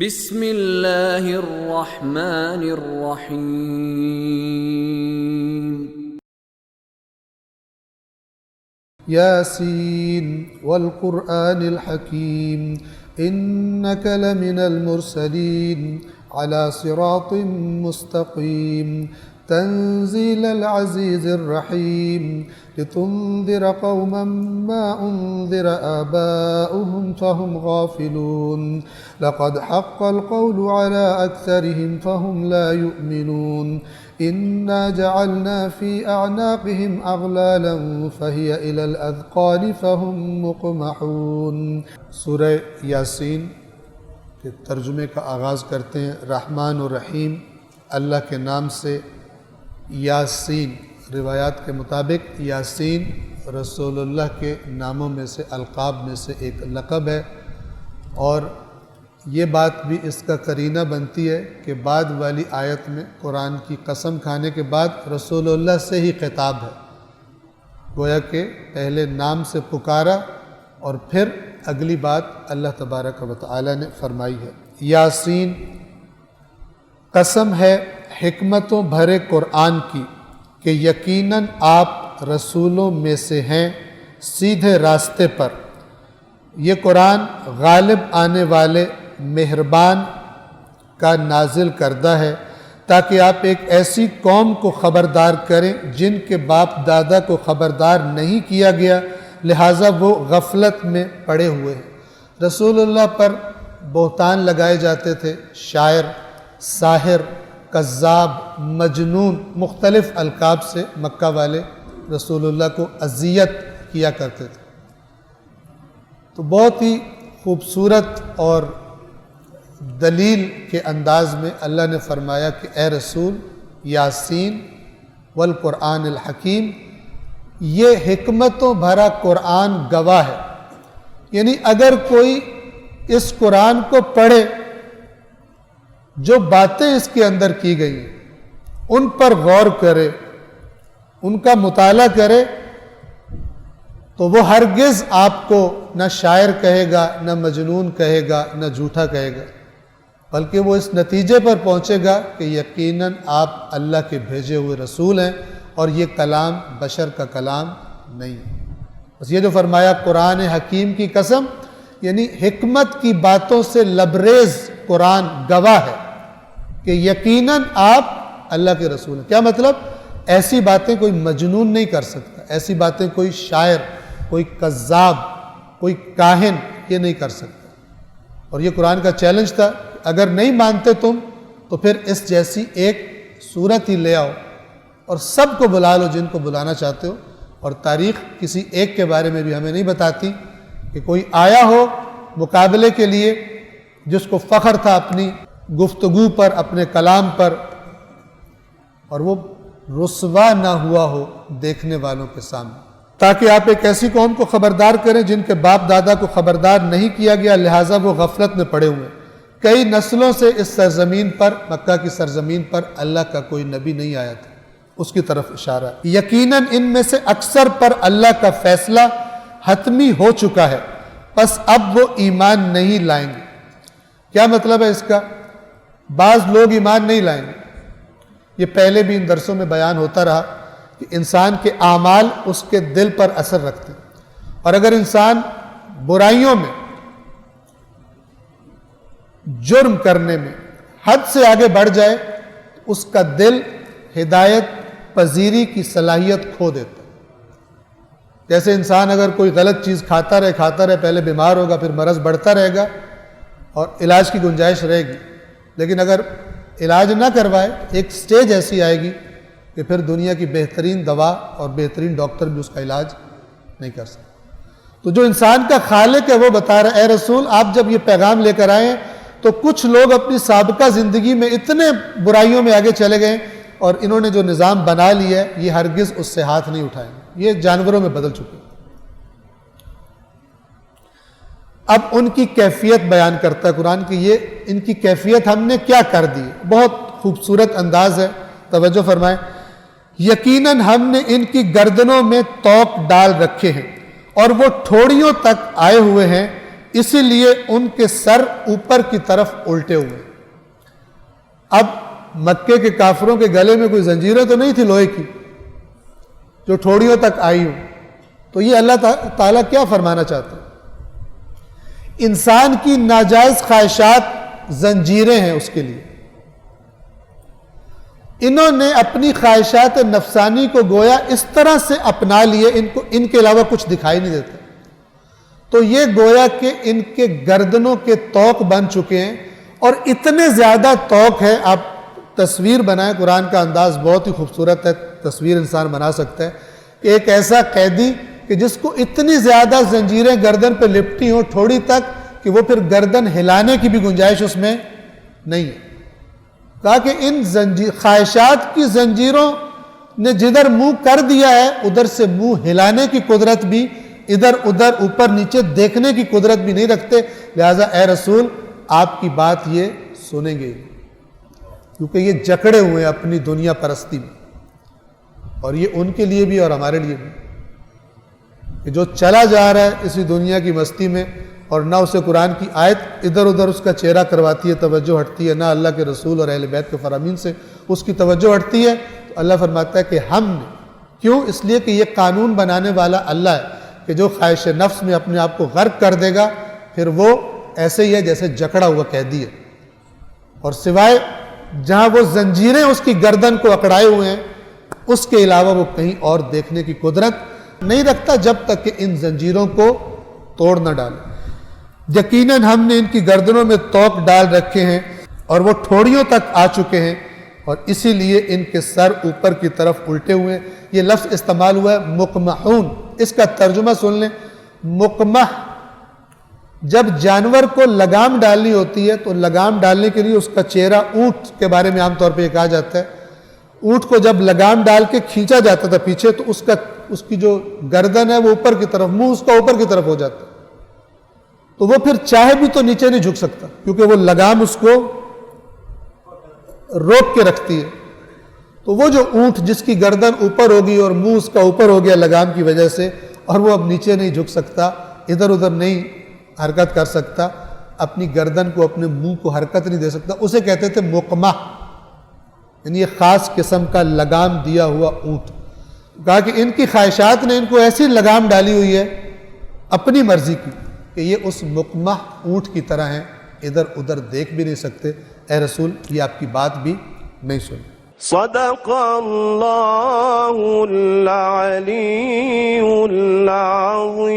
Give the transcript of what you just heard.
بسم اللہ الرحمن الرحیم یاسین والقرآن الحکیم انک لمن المرسلین علی صراط مستقیم تنزیل العزیز الرحیم لتنذر قوما ما انذر آباؤهم فهم غافلون لقد حق القول على أكثرهم فهم لا يؤمنون إنا جعلنا في أعناقهم أغلالا فهي إلى الأذقان فهم مقمحون۔ سورہ یاسین کے ترجمے کا آغاز کرتے ہیں رحمان و رحیم اللہ کے نام سے۔ یاسین روایات کے مطابق یاسین رسول اللہ کے ناموں میں سے القاب میں سے ایک لقب ہے، اور یہ بات بھی اس کا قرینہ بنتی ہے کہ بعد والی آیت میں قرآن کی قسم کھانے کے بعد رسول اللہ سے ہی خطاب ہے، گویا کہ پہلے نام سے پکارا اور پھر اگلی بات اللہ تبارک و تعالی نے فرمائی ہے۔ یاسین قسم ہے حکمتوں بھرے قرآن کی کہ یقیناً آپ رسولوں میں سے ہیں سیدھے راستے پر۔ یہ قرآن غالب آنے والے مہربان کا نازل کردہ ہے تاکہ آپ ایک ایسی قوم کو خبردار کریں جن کے باپ دادا کو خبردار نہیں کیا گیا، لہٰذا وہ غفلت میں پڑے ہوئے ہیں۔ رسول اللہ پر بہتان لگائے جاتے تھے، شاعر، ساحر، کذاب، مجنون، مختلف القاب سے مکہ والے رسول اللہ کو اذیت کیا کرتے تھے۔ تو بہت ہی خوبصورت اور دلیل کے انداز میں اللہ نے فرمایا کہ اے رسول یاسین والقرآن الحکیم، یہ حکمتوں بھرا قرآن گواہ ہے، یعنی اگر کوئی اس قرآن کو پڑھے، جو باتیں اس کے اندر کی گئی ہیں ان پر غور کرے، ان کا مطالعہ کرے، تو وہ ہرگز آپ کو نہ شاعر کہے گا، نہ مجنون کہے گا، نہ جھوٹا کہے گا، بلکہ وہ اس نتیجے پر پہنچے گا کہ یقیناً آپ اللہ کے بھیجے ہوئے رسول ہیں اور یہ کلام بشر کا کلام نہیں ہے۔ بس یہ جو فرمایا قرآن حکیم کی قسم، یعنی حکمت کی باتوں سے لبریز قرآن گواہ ہے کہ یقیناً آپ اللہ کے رسول ہیں۔ کیا مطلب؟ ایسی باتیں کوئی مجنون نہیں کر سکتا، ایسی باتیں کوئی شاعر، کوئی کذاب، کوئی کاہن یہ نہیں کر سکتا۔ اور یہ قرآن کا چیلنج تھا، اگر نہیں مانتے تم تو پھر اس جیسی ایک صورت ہی لے آؤ اور سب کو بلا لو جن کو بلانا چاہتے ہو۔ اور تاریخ کسی ایک کے بارے میں بھی ہمیں نہیں بتاتی کہ کوئی آیا ہو مقابلے کے لیے جس کو فخر تھا اپنی گفتگو پر، اپنے کلام پر، اور وہ رسوا نہ ہوا ہو دیکھنے والوں کے سامنے، تاکہ آپ ایک ایسی قوم کو خبردار کریں جن کے باپ دادا کو خبردار نہیں کیا گیا، لہٰذا وہ غفلت میں پڑے ہوئے۔ کئی نسلوں سے اس سرزمین پر، مکہ کی سرزمین پر اللہ کا کوئی نبی نہیں آیا تھا، اس کی طرف اشارہ ہے۔ یقیناً ان میں سے اکثر پر اللہ کا فیصلہ حتمی ہو چکا ہے، پس اب وہ ایمان نہیں لائیں گے۔ کیا مطلب ہے اس کا؟ بعض لوگ ایمان نہیں لائیں گے، یہ پہلے بھی ان درسوں میں بیان ہوتا رہا کہ انسان کے اعمال اس کے دل پر اثر رکھتے ہیں، اور اگر انسان برائیوں میں، جرم کرنے میں حد سے آگے بڑھ جائے، اس کا دل ہدایت پذیری کی صلاحیت کھو دیتا ہے۔ جیسے انسان اگر کوئی غلط چیز کھاتا رہے، پہلے بیمار ہوگا، پھر مرض بڑھتا رہے گا اور علاج کی گنجائش رہے گی، لیکن اگر علاج نہ کروائے ایک سٹیج ایسی آئے گی کہ پھر دنیا کی بہترین دوا اور بہترین ڈاکٹر بھی اس کا علاج نہیں کر سکتے۔ تو جو انسان کا خالق ہے وہ بتا رہا ہے اے رسول آپ جب یہ پیغام لے کر آئے ہیں تو کچھ لوگ اپنی سابقہ زندگی میں اتنے برائیوں میں آگے چلے گئے اور انہوں نے جو نظام بنا لیا ہے یہ ہرگز اس سے ہاتھ نہیں اٹھائیں گے، یہ جانوروں میں بدل چکے۔ اب ان کی کیفیت بیان کرتا ہے قرآن کی، یہ ان کی کیفیت ہم نے کیا کر دی۔ بہت خوبصورت انداز ہے، توجہ فرمائیں۔ یقیناً ہم نے ان کی گردنوں میں طوق ڈال رکھے ہیں اور وہ ٹھوڑیوں تک آئے ہوئے ہیں، اسی لیے ان کے سر اوپر کی طرف الٹے ہوئے۔ اب مکے کے کافروں کے گلے میں کوئی زنجیریں تو نہیں تھی لوہے کی جو ٹھوڑیوں تک آئی ہوں، تو یہ اللہ تعالیٰ کیا فرمانا چاہتا ہے؟ انسان کی ناجائز خواہشات زنجیریں ہیں اس کے لیے۔ انہوں نے اپنی خواہشات نفسانی کو گویا اس طرح سے اپنا لیے، ان کے علاوہ کچھ دکھائی نہیں دیتا، تو یہ گویا کہ ان کے گردنوں کے طوق بن چکے ہیں، اور اتنے زیادہ طوق ہے، آپ تصویر بنائیں، قرآن کا انداز بہت ہی خوبصورت ہے، تصویر انسان بنا سکتا ہے کہ ایک ایسا قیدی کہ جس کو اتنی زیادہ زنجیریں گردن پہ لپٹی ہوں ٹھوڑی تک کہ وہ پھر گردن ہلانے کی بھی گنجائش اس میں نہیں ہے۔ کہا کہ ان خواہشات کی زنجیروں نے جدھر منہ کر دیا ہے ادھر سے منہ ہلانے کی قدرت بھی، ادھر ادھر اوپر نیچے دیکھنے کی قدرت بھی نہیں رکھتے، لہٰذا اے رسول آپ کی بات یہ سنیں گے، کیونکہ یہ جکڑے ہوئے ہیں اپنی دنیا پرستی میں، اور یہ ان کے لیے بھی اور ہمارے لیے بھی، کہ جو چلا جا رہا ہے اسی دنیا کی مستی میں، اور نہ اسے قرآن کی آیت ادھر ادھر اس کا چہرہ کرواتی ہے، توجہ ہٹتی ہے، نہ اللہ کے رسول اور اہل بیت کے فرامین سے اس کی توجہ ہٹتی ہے، تو اللہ فرماتا ہے کہ ہم نے، کیوں؟ اس لیے کہ یہ قانون بنانے والا اللہ ہے کہ جو خواہش نفس میں اپنے آپ کو غرق کر دے گا پھر وہ ایسے ہی ہے جیسے جکڑا ہوا قیدی ہے، اور سوائے جہاں وہ زنجیریں اس کی گردن کو اکڑائے ہوئے ہیں اس کے علاوہ وہ کہیں اور دیکھنے کی قدرت نہیں رکھتا جب تک کہ ان زنجیروں کو توڑ نہ ڈالے۔ یقیناً ہم نے ان کی گردنوں میں طوق ڈال رکھے ہیں اور وہ ٹھوڑیوں تک آ چکے ہیں، اور اسی لیے ان کے سر اوپر کی طرف الٹے ہوئے۔ یہ لفظ استعمال ہوا ہے مقمحون، اس کا ترجمہ سن لیں۔ مقمح، جب جانور کو لگام ڈالنی ہوتی ہے تو لگام ڈالنے کے لیے اس کا چہرہ، اونٹ کے بارے میں عام طور پہ یہ کہا جاتا ہے، اونٹ کو جب لگام ڈال کے کھینچا جاتا تھا پیچھے تو اس کی جو گردن ہے وہ اوپر کی طرف، منہ اس کا اوپر کی طرف ہو جاتا ہے، تو وہ پھر چاہے بھی تو نیچے نہیں جھک سکتا کیونکہ وہ لگام اس کو روک کے رکھتی ہے۔ تو وہ جو اونٹ جس کی گردن اوپر ہوگی اور منہ اس کا اوپر ہو گیا لگام کی وجہ سے، اور وہ اب نیچے نہیں جھک سکتا، ادھر ادھر نہیں حرکت کر سکتا، اپنی گردن کو، اپنے منہ کو حرکت نہیں دے سکتا، اسے کہتے تھے مقمح، یعنی یہ خاص قسم کا لگام دیا ہوا اونٹ۔ کہا کہ ان کی خواہشات نے ان کو ایسی لگام ڈالی ہوئی ہے اپنی مرضی کی کہ یہ اس مقمح اونٹ کی طرح ہیں، ادھر ادھر دیکھ بھی نہیں سکتے۔ اے رسول یہ آپ کی بات بھی نہیں سنی۔ صدق اللہ العلی العظیم۔